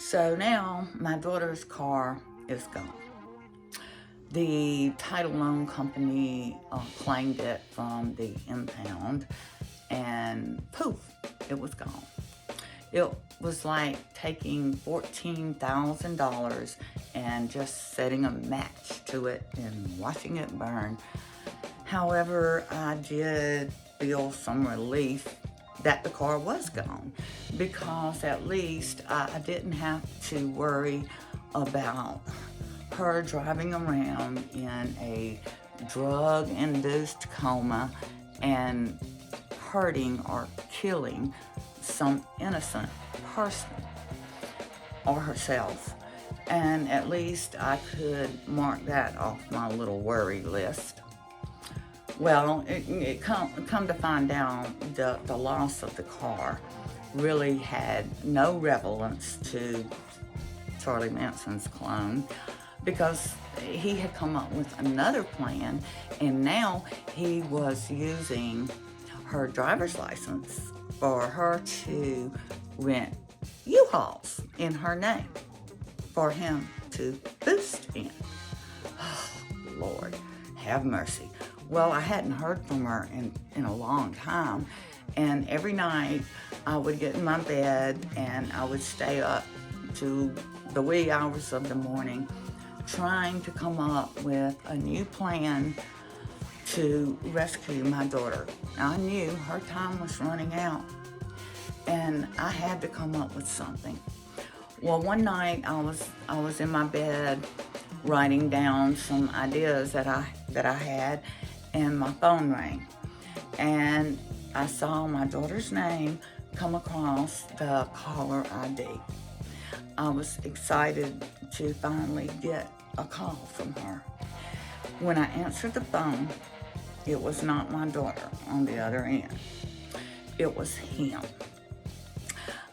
So now my daughter's car is gone. The title loan company claimed it from the impound, and poof, it was gone. It was like taking $14,000 and just setting a match to it and watching it burn. However, I did feel some relief that the car was gone, because at least I didn't have to worry about her driving around in a drug-induced coma and hurting or killing some innocent person or herself. And at least I could mark that off my little worry list. Well, it come to find out, the loss of the car really had no relevance to Charlie Manson's clone, because he had come up with another plan, and now he was using her driver's license for her to rent U-Hauls in her name for him to boost in. Oh, Lord, have mercy. Well, I hadn't heard from her in a long time, and every night I would get in my bed and I would stay up to the wee hours of the morning trying to come up with a new plan to rescue my daughter. Now, I knew her time was running out, and I had to come up with something. Well, one night I was in my bed writing down some ideas that I had, and my phone rang, and I saw my daughter's name come across the caller ID. I was excited to finally get a call from her. When I answered the phone, it was not my daughter on the other end. It was him.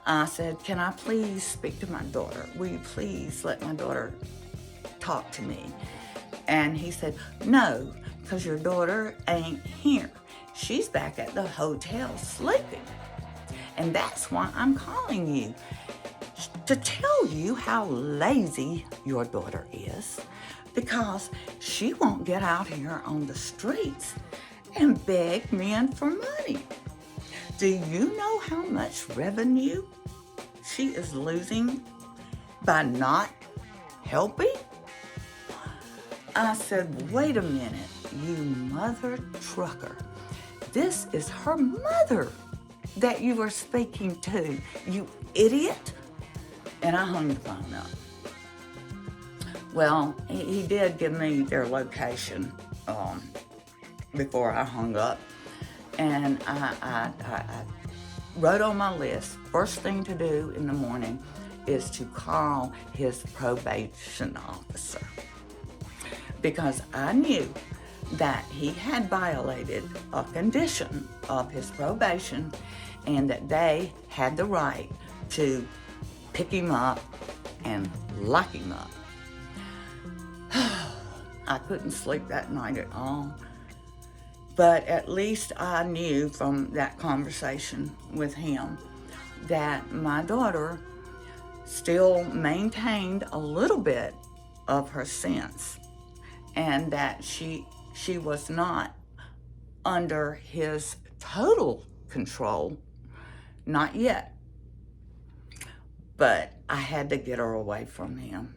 I said, "Can I please speak to my daughter? Will you please let my daughter talk to me?" And he said, "No, because your daughter ain't here. She's back at the hotel sleeping. And that's why I'm calling you, to tell you how lazy your daughter is, because she won't get out here on the streets and beg men for money. Do you know how much revenue she is losing by not helping?" I said, "Wait a minute, you mother trucker. This is her mother that you were speaking to, you idiot." And I hung the phone up. Well, he did give me their location before I hung up. And I wrote on my list, first thing to do in the morning is to call his probation officer, because I knew that he had violated a condition of his probation, and that they had the right to pick him up and lock him up. I couldn't sleep that night at all, but at least I knew from that conversation with him that my daughter still maintained a little bit of her sense, and that she was not under his total control, not yet. But I had to get her away from him.